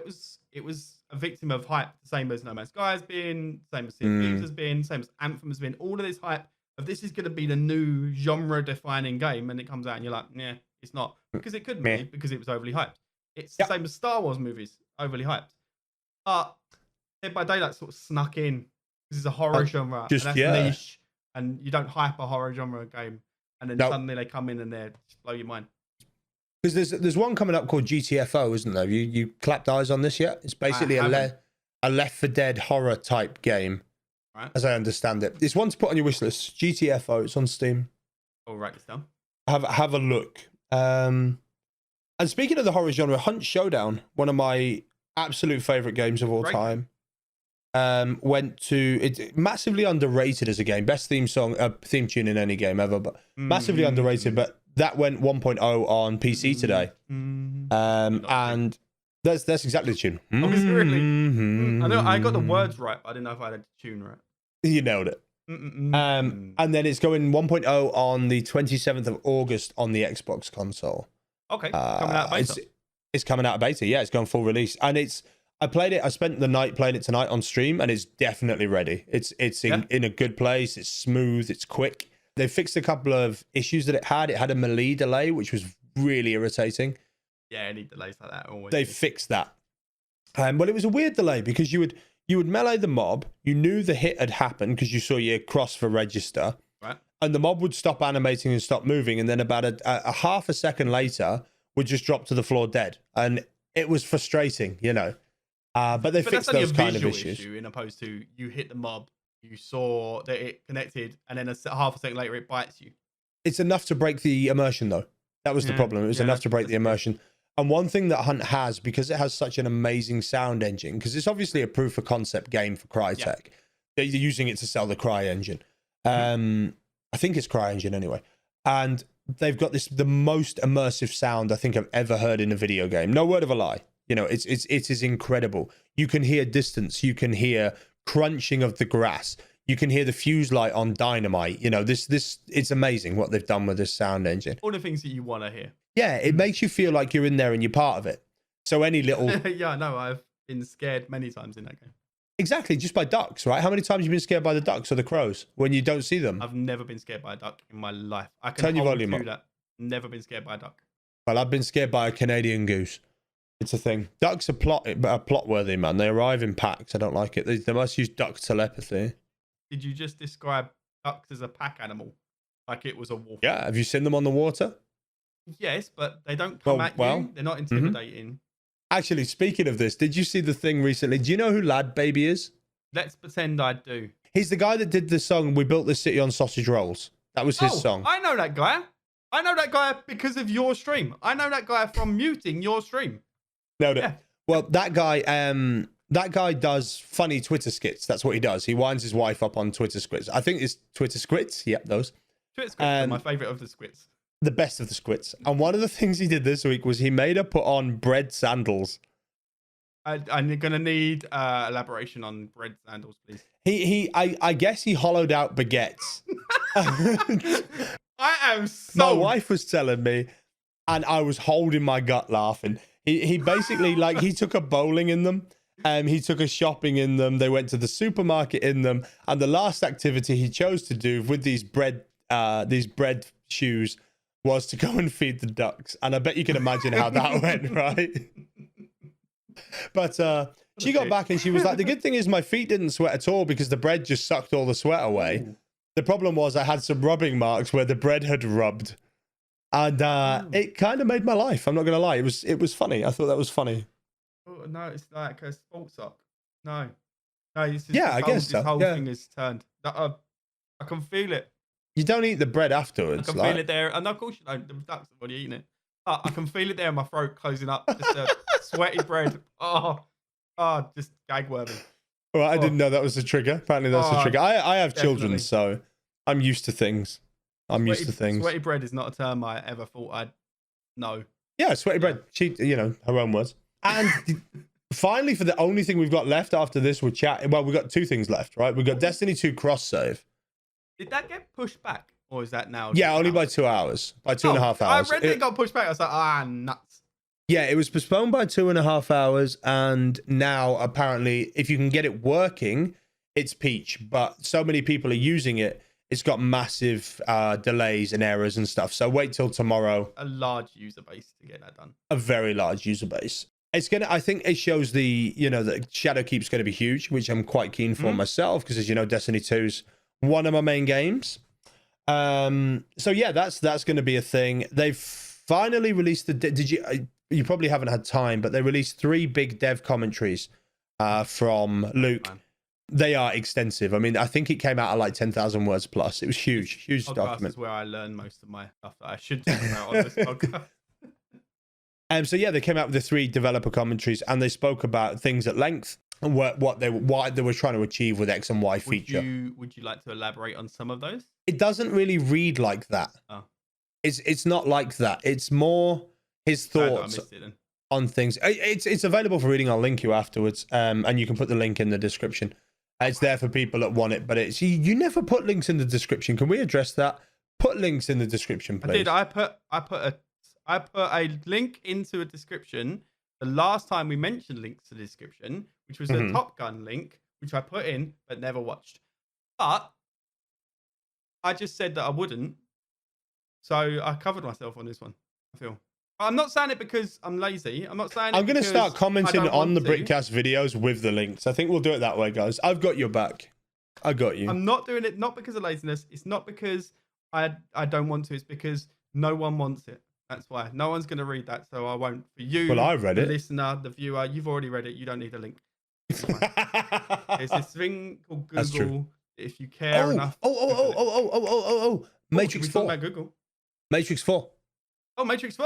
it was a victim of hype, the same as No Man's Sky has been, same as Sea of Thieves has been, same as Anthem has been. All of this hype of this is going to be the new genre-defining game, and it comes out and you're like, yeah, it's not, because it couldn't be because it was overly hyped. It's the same as Star Wars movies, overly hyped. But Dead by Daylight sort of snuck in. This is a horror genre, and that's niche, and you don't hype a horror genre game, and then suddenly they come in and they just blow your mind. Because there's one coming up called GTFO, isn't there? You clapped eyes on this yet? It's basically a Left 4 Dead horror type game, right? As I understand it. It's one to put on your wish list. GTFO. It's on Steam. I'll write this down. Have a look. And speaking of the horror genre, Hunt Showdown, one of my absolute favorite games of all time. Went to it, massively underrated as a game, best theme tune in any game ever, but massively underrated. But that went 1.0 on PC today, and that's exactly the tune. Really? I know I got the words right, but I didn't know if I had the tune right. You nailed it. And then it's going 1.0 on the 27th of August on the Xbox console. Okay, coming out of beta. It's coming out of beta. Yeah, it's going full release, and I played it. I spent the night playing it tonight on stream, and it's definitely ready. It's in a good place. It's smooth. It's quick. They fixed a couple of issues that it had. It had a melee delay, which was really irritating. Yeah, any delays like that always. They fixed that. Well, it was a weird delay because you would melee the mob. You knew the hit had happened because you saw your cross for register, right? And the mob would stop animating and stop moving, and then about a half a second later would just drop to the floor dead, and it was frustrating, you know. But they fixed those kind of issues. In opposed to you hit the mob, you saw that it connected, and then half a second later it bites you. It's enough to break the immersion, though. That was the problem. It was enough to break the immersion. And one thing that Hunt has, because it has such an amazing sound engine, because it's obviously a proof of concept game for Crytek. They're using it to sell the Cry engine. I think it's Cry engine anyway. And they've got the most immersive sound I think I've ever heard in a video game. No word of a lie. You know, it is incredible. You can hear distance. You can hear crunching of the grass. You can hear the fuse light on dynamite. You know, it's amazing what they've done with this sound engine. All the things that you want to hear. Yeah, it makes you feel like you're in there and you're part of it. So any little... Yeah, I know. I've been scared many times in that game. Exactly, just by ducks, right? How many times have you been scared by the ducks or the crows when you don't see them? I've never been scared by a duck in my life. I can Turn your volume up. That. Never been scared by a duck. Well, I've been scared by a Canadian goose. It's a thing. Ducks are plot worthy, man. They arrive in packs. I don't like it. They must use duck telepathy. Did you just describe ducks as a pack animal? Like it was a wolf? Yeah. Have you seen them on the water? Yes, but they don't come at you. They're not intimidating. Actually, speaking of this, did you see the thing recently? Do you know who Lad Baby is? Let's pretend I do. He's the guy that did the song "We Built This City on Sausage Rolls." That was his song. I know that guy. I know that guy because of your stream. I know that guy from muting your stream. No. Yeah. Well, that guy does funny Twitter skits. That's what he does. He winds his wife up on Twitter squits. I think it's Twitter squits. Yep, those. Twitter squits are my favorite of the squits. The best of the squits. And one of the things he did this week was he made her put on bread sandals. I'm gonna need elaboration on bread sandals, please. I guess he hollowed out baguettes. I am so... My wife was telling me, and I was holding my gut laughing. He basically, like, he took a bowling in them, he took a shopping in them, they went to the supermarket in them, and the last activity he chose to do with these bread shoes was to go and feed the ducks. And I bet you can imagine how that went, right? But she got back and she was like, the good thing is my feet didn't sweat at all because the bread just sucked all the sweat away. Ooh. The problem was I had some rubbing marks where the bread had rubbed. And it kind of made my life. I'm not going to lie. It was funny. I thought that was funny. Oh, no, it's like a sports sock. No. It's just, I guess so. This whole thing is turned. I can feel it. You don't eat the bread afterwards. I can feel it there. And of course you don't. The ducks have already eaten it. I can feel it there in my throat closing up. Just a sweaty bread. Just gag worthy. Well, I didn't know that was a trigger. Apparently that's a trigger. I have children, so I'm used to things. I'm used to things. Sweaty bread is not a term I ever thought I'd know. Yeah, sweaty bread. She, her own words. And finally, for the only thing we've got left after this, we're chatting. Well, we've got two things left, right? We've got Destiny 2 cross save. Did that get pushed back? Or is that now? Yeah, only by 2 hours. By 2.5 hours. I read it got pushed back. I was like, nuts. Yeah, it was postponed by 2.5 hours. And now, apparently, if you can get it working, it's peach. But so many people are using it, it's got massive delays and errors and stuff. So wait till tomorrow. A large user base to get that done. A very large user base. It's gonna. I think it shows the Shadowkeep's going to be huge, which I'm quite keen for myself because, as you know, Destiny 2's one of my main games. So yeah, that's going to be a thing. They've finally released the. You probably haven't had time, but they released 3 big dev commentaries from Luke. They are extensive. I mean, I think it came out at like 10,000 words plus. It was huge document. Is where I learn most of my stuff that I should talk about on this podcast. So yeah, they came out with the 3 developer commentaries, and they spoke about things at length and what they were trying to achieve with X and Y feature. Would you like to elaborate on some of those? It doesn't really read like that. Oh. It's not like that. It's more his thoughts on things. It's available for reading. I'll link you afterwards, and you can put the link in the description. It's there for people that want it, but it's you never put links in the description. Can we address that? Put links in the description, please. I did. I put a link into a description the last time we mentioned links to the description, which was a Top Gun link, which I put in but never watched. But I just said that I wouldn't, so I covered myself on this one. I feel. I'm not saying it because I'm lazy. I'm not saying it. I'm going to start commenting on the Britcast videos with the links. I think we'll do it that way, guys. I've got your back. I got you. I'm not doing it not because of laziness. It's not because I don't want to. It's because no one wants it. That's why. No one's going to read that, so I won't. For you, well, I read the it. Listener, the viewer, you've already read it. You don't need a link. There's this thing called Google. If you care enough. Matrix 4. About Google. Matrix 4. Oh, Matrix 4.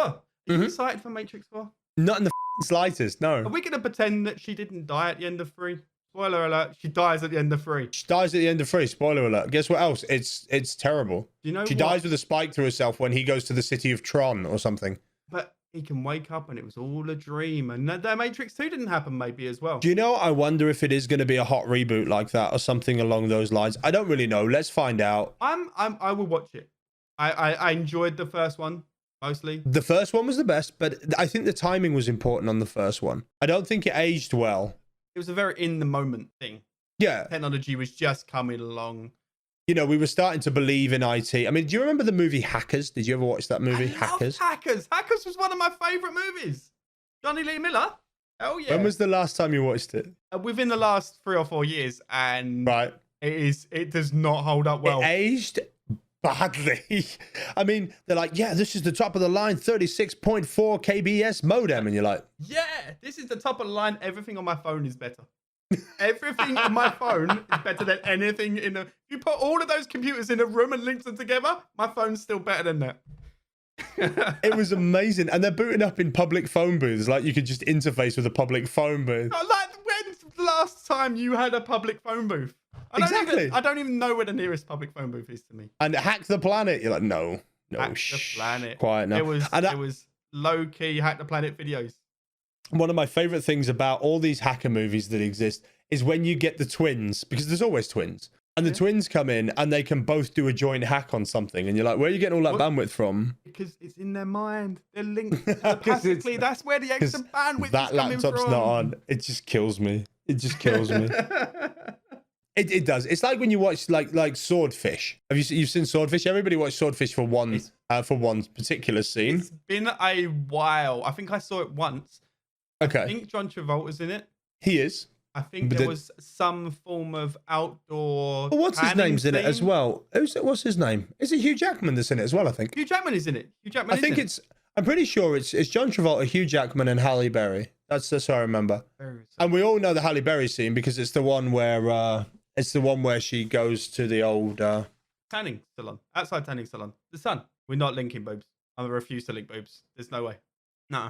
Are you excited for Matrix 4? Not in the slightest, no. Are we going to pretend that she didn't die at the end of 3? Spoiler alert, she dies at the end of 3. She dies at the end of 3, spoiler alert. Guess what else? It's terrible. Do you know she dies with a spike through herself when he goes to the city of Tron or something. But he can wake up and it was all a dream. And that Matrix 2 didn't happen maybe as well. Do you know, I wonder if it is going to be a hot reboot like that or something along those lines. I don't really know. Let's find out. I will watch it. I enjoyed the first one. Mostly. The first one was the best, but I think the timing was important on the first one. I don't think it aged well. It was a very in the moment thing. Yeah. Technology was just coming along. You know, we were starting to believe in IT. I mean, do you remember the movie Hackers? Did you ever watch that movie? Hackers? Hackers was one of my favorite movies. Johnny Lee Miller. Oh yeah. When was the last time you watched it? Within the last 3 or 4 years, and right. It does not hold up well. It aged badly. I mean, they're like, yeah, this is the top of the line 36.4 kbs modem, and you're like, yeah, this is the top of the line. Everything on my phone is better. Everything on my phone is better than anything in a. You put all of those computers in a room and link them together, my phone's still better than that. It was amazing, and they're booting up in public phone booths. Like you could just interface with a public phone booth. Like when's the last time you had a public phone booth? I don't even know where the nearest public phone booth is to me. And Hack the Planet, you're like, no, Hack the Planet. Quiet now. It was low key Hack the Planet videos. One of my favorite things about all these hacker movies that exist is when you get the twins, because there's always twins, and the twins come in and they can both do a joint hack on something, and you're like, where are you getting all that bandwidth from? Because it's in their mind. They're linked telepathically. That's where the extra bandwidth that is coming laptop's from. not on. It just kills me. It just kills me. It does. It's like when you watch like Swordfish. You've seen Swordfish? Everybody watched Swordfish for one particular scene. It's been a while. I think I saw it once. Okay. I think John Travolta's in it. He is. I think there was some form of outdoor. Well, what's his name's in it as well? What's his name? Is it Hugh Jackman that's in it as well? I think Hugh Jackman is in it. I'm pretty sure it's John Travolta, Hugh Jackman, and Halle Berry. That's how I remember. And we all know the Halle Berry scene because it's the one where she goes to the old tanning salon, outside tanning salon. The sun. We're not linking boobs. I refuse to link boobs. There's no way. Nah.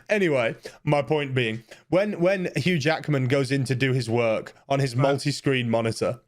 Anyway, my point being, when Hugh Jackman goes in to do his work on his multi-screen monitor,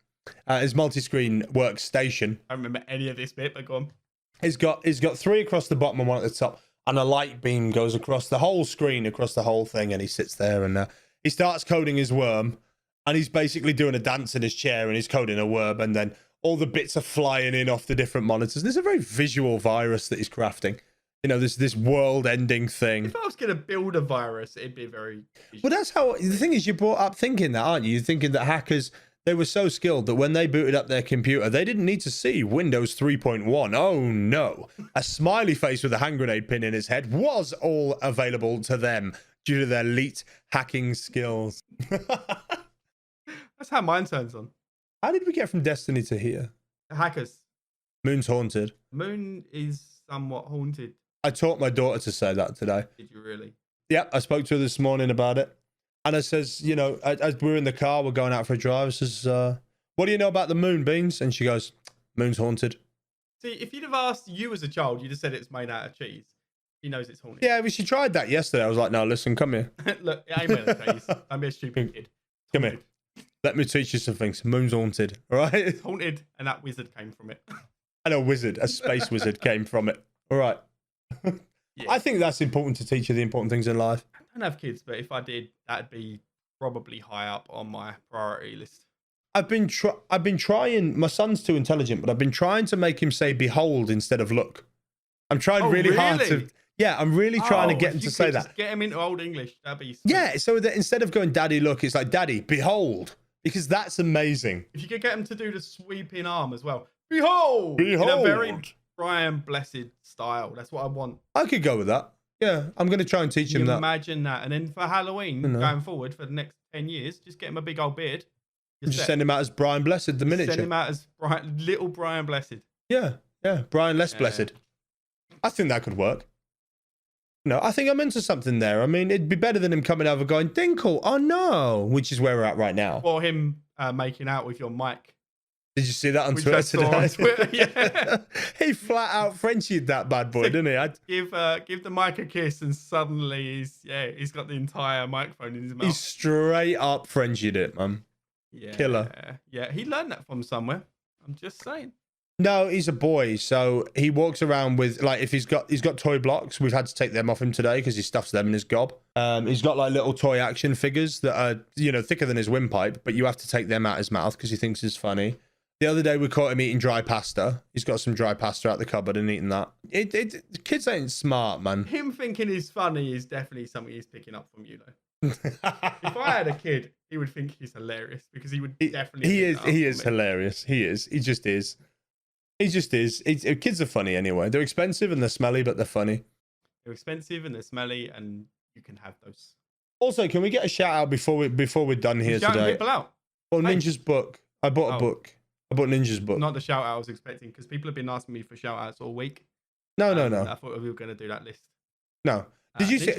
his multi-screen workstation. I don't remember any of this bit, but go on. He's got 3 across the bottom and 1 at the top, and a light beam goes across the whole screen, across the whole thing, and he sits there and he starts coding his worm, and he's basically doing a dance in his chair, and he's coding a worm, and then all the bits are flying in off the different monitors. There's a very visual virus that he's crafting. You know, this world-ending thing. If I was going to build a virus, it'd be very visual. Well, that's how... The thing is, you're brought up thinking that, aren't you? You're thinking that hackers... They were so skilled that when they booted up their computer, they didn't need to see Windows 3.1. Oh, no. A smiley face with a hand grenade pin in his head was all available to them due to their elite hacking skills. That's how mine turns on. How did we get from Destiny to here? Hackers. Moon's haunted. Moon is somewhat haunted. I taught my daughter to say that today. Did you really? Yep, I spoke to her this morning about it. And I says, you know, as we're in the car, we're going out for a drive. I says, what do you know about the moon, Beans? And she goes, moon's haunted. See, if you'd have asked you as a child, you'd have said it's made out of cheese. She knows it's haunted. Yeah, but she tried that yesterday. I was like, no, listen, come here. Look, it ain't made of cheese. Don't be a stupid kid. Come here. Let me teach you some things. Moon's haunted, all right? It's haunted, and that wizard came from it. And a wizard, a space wizard came from it. All right. Yeah. I think that's important to teach you the important things in life. I don't have kids, but if I did, that'd be probably high up on my priority list. I've been trying. My son's too intelligent, but I've been trying to make him say "behold" instead of "look." I'm trying really hard to. Yeah, I'm really trying to get him to say that. Get him into Old English. That'd be. Sweet. Yeah, so that instead of going "Daddy, look," it's like "Daddy, behold," because that's amazing. If you could get him to do the sweeping arm as well, behold, behold, in a very Brian Blessed style. That's what I want. I could go with that. Yeah, I'm going to try and teach him that. Imagine that. And then for Halloween, going forward for the next 10 years, just get him a big old beard. Just send him out as Brian Blessed, the miniature. Send him out as little Brian Blessed. Yeah, Brian Less Blessed. I think that could work. No, I think I'm into something there. I mean, it'd be better than him coming over going, Dinkle, oh no, which is where we're at right now. Or him making out with your mic. Did you see that on Twitter today? On Twitter, yeah. He flat out Frenchied that bad boy, didn't he? Give the mic a kiss, and suddenly he's got the entire microphone in his mouth. He straight up Frenchied it, man. Yeah, killer. Yeah, he learned that from somewhere. I'm just saying. No, he's a boy, so he walks around with like if he's got toy blocks. We've had to take them off him today because he stuffs them in his gob. He's got like little toy action figures that are thicker than his windpipe, but you have to take them out his mouth because he thinks it's funny. The other day we caught him eating dry pasta. He's got some dry pasta out the cupboard and eating that. Kids ain't smart, man. Him thinking he's funny is definitely something he's picking up from you, though. If I had a kid, he would think he's hilarious because he would definitely. He is hilarious. He is. He just is. He just is. Kids are funny anyway. They're expensive and they're smelly, but they're funny. They're expensive and they're smelly, and you can have those. Also, can we get a shout out before we're done here today? People out. Well, Ninja's book. I bought a book. I bought Ninja's book. Not the shout out I was expecting, because people have been asking me for shout outs all week. No. I thought we were going to do that list. No. Did you see?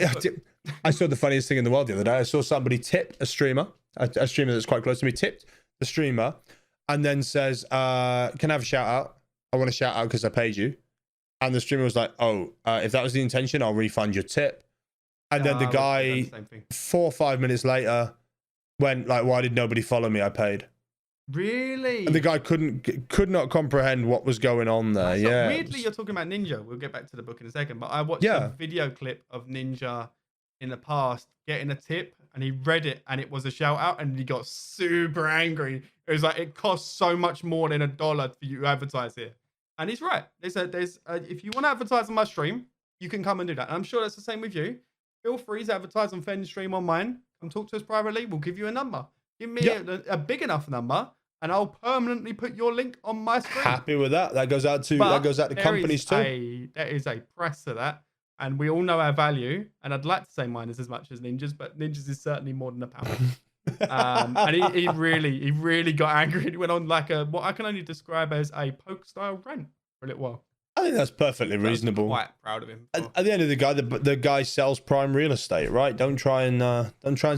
I saw the funniest thing in the world the other day. I saw somebody tip a streamer that's quite close to me, tipped the streamer, and then says, "Can I have a shout out? I want a shout out because I paid you." And the streamer was like, "Oh, if that was the intention, I'll refund your tip." And then the guy, 4 or 5 minutes later, went like, "Why did nobody follow me? I paid." Really? And the guy could not comprehend what was going on there. Yeah. Weirdly, you're talking about Ninja. We'll get back to the book in a second. But I watched a video clip of Ninja in the past getting a tip, and he read it, and it was a shout out, and he got super angry. It was like, it costs so much more than $1 for you to advertise here. And he's right. If you want to advertise on my stream, you can come and do that. And I'm sure that's the same with you. Feel free to advertise on Fen's stream on mine. Come talk to us privately. We'll give you a number. Give me a big enough number, and I'll permanently put your link on my screen. Happy with that. That goes out to companies too. There is a price to that, and we all know our value. And I'd like to say mine is as much as Ninja's, but Ninja's is certainly more than £1. And he really got angry. He went on like what I can only describe as a poke style rant for a little while. I think that's perfectly reasonable. I'm quite proud of him. At the end of the guy sells prime real estate, right? Don't try and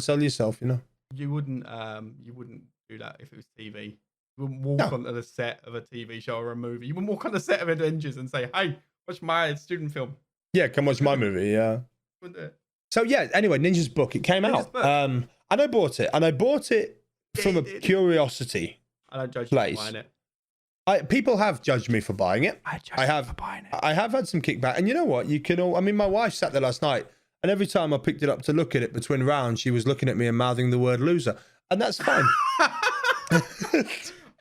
sell yourself. You wouldn't do that if it was TV. You wouldn't walk onto the set of a TV show or a movie. You wouldn't walk on the set of Avengers and say, "Hey, watch my student film." Yeah, come watch my movie. Yeah. Wouldn't do it. So yeah. Anyway, Ninja's book. It came out. And I bought it. And I bought it from a curiosity. I don't judge you place. for buying it. People have judged me for buying it. I have for buying it. I have had some kickback, and you know what? You can all. I mean, my wife sat there last night, and every time I picked it up to look at it between rounds, she was looking at me and mouthing the word loser, and that's fine.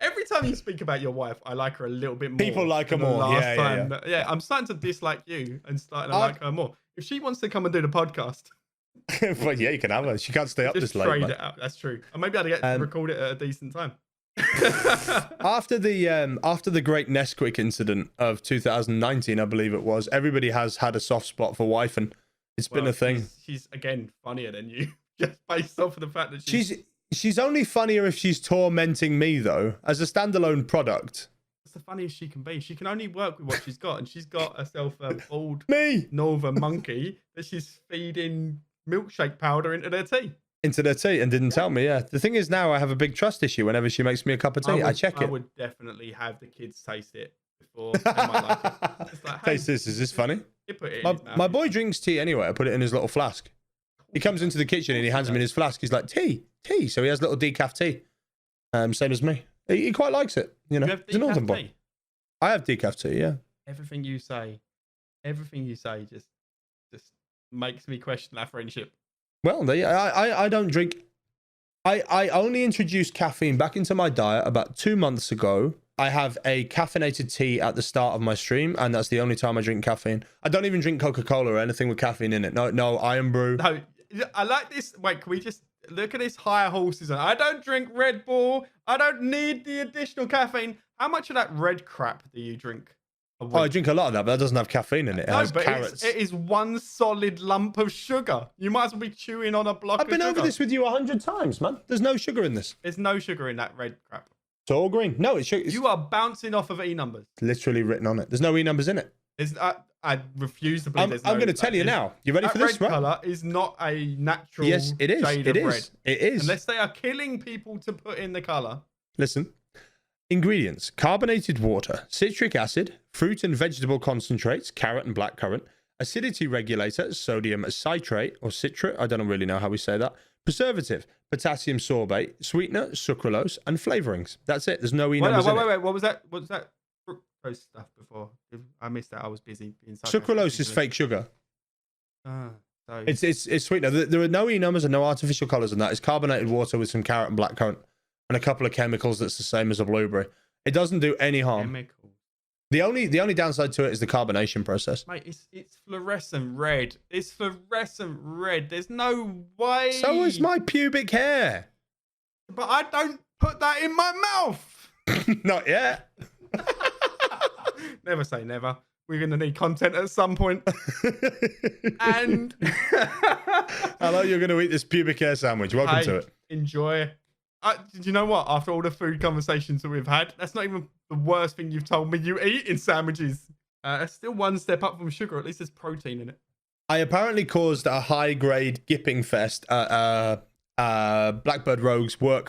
Every time you speak about your wife, I like her a little bit more. People like her more. Yeah, I'm starting to dislike you and starting to like her more. If she wants to come and do the podcast, well, yeah, you can have her. She can't stay up just this late. trade it out. That's true. And maybe I'd get to record it at a decent time. After the great Nesquik incident of 2019, I believe it was, everybody has had a soft spot for wife, and it's been a thing. She's again funnier than you, just based off of the fact that she's only funnier if she's tormenting me, though. As a standalone product, it's the funniest she can be. She can only work with what she's got, and she's got herself a bald northern monkey that she's feeding milkshake powder into their tea. And didn't tell me. Yeah, the thing is, now I have a big trust issue. Whenever she makes me a cup of tea, I check it. I would definitely have the kids taste it before they might like it. It's like, hey, taste this. Is this funny? You put it my boy drinks tea anyway. I put it in his little flask. He comes into the kitchen and he hands me his flask. He's like, tea. So he has little decaf tea. Same as me. He quite likes it. You know, he's a northern boy. I have decaf tea. Yeah. Everything you say just makes me question our friendship. Well, I don't drink. I only introduced caffeine back into my diet about 2 months ago. I have a caffeinated tea at the start of my stream, and that's the only time I drink caffeine. I don't even drink Coca-Cola or anything with caffeine in it. No Iron Brew. No, I like this. Wait, can we just look at this higher horses? I don't drink Red Bull. I don't need the additional caffeine. How much of that red crap do you drink? Oh, I drink a lot of that, but that doesn't have caffeine in it. It has carrots. It is one solid lump of sugar. You might as well be chewing on a block of sugar. I've been over this with you 100 times, man. There's no sugar in this. There's no sugar in that red crap. It's all green. No, it's sugar. You are bouncing off of E numbers. It's literally written on it. There's no E numbers in it. I refuse to believe I'm going to tell you now. You ready for this? Red colour is not a natural yes, it is. shade it of is. red. It is. Unless they are killing people to put in the colour. Listen. Ingredients: carbonated water, citric acid, fruit and vegetable concentrates, carrot and blackcurrant, acidity regulator, sodium citrate or citrate, I don't really know how we say that, preservative, potassium sorbate, sweetener, sucralose, and flavorings. That's it. There's no E numbers in it. Wait. What was that? What was that fructose stuff before? I missed that. I was busy. Sucralose is fake sugar. So It's sweetener. There are no E numbers and no artificial colours in that. It's carbonated water with some carrot and blackcurrant and a couple of chemicals that's the same as a blueberry. It doesn't do any harm. Chemicals. The only downside to it is the carbonation process. Mate, it's fluorescent red. It's fluorescent red. There's no way. So is my pubic hair. But I don't put that in my mouth. Not yet. Never say never. We're going to need content at some point. And hello, you're going to eat this pubic hair sandwich. Welcome to it. Enjoy. Did you know what? After all the food conversations that we've had, that's not even the worst thing you've told me you eat in sandwiches. It's still one step up from sugar. At least there's protein in it. I apparently caused a high-grade gipping fest at Blackbird Rogue's work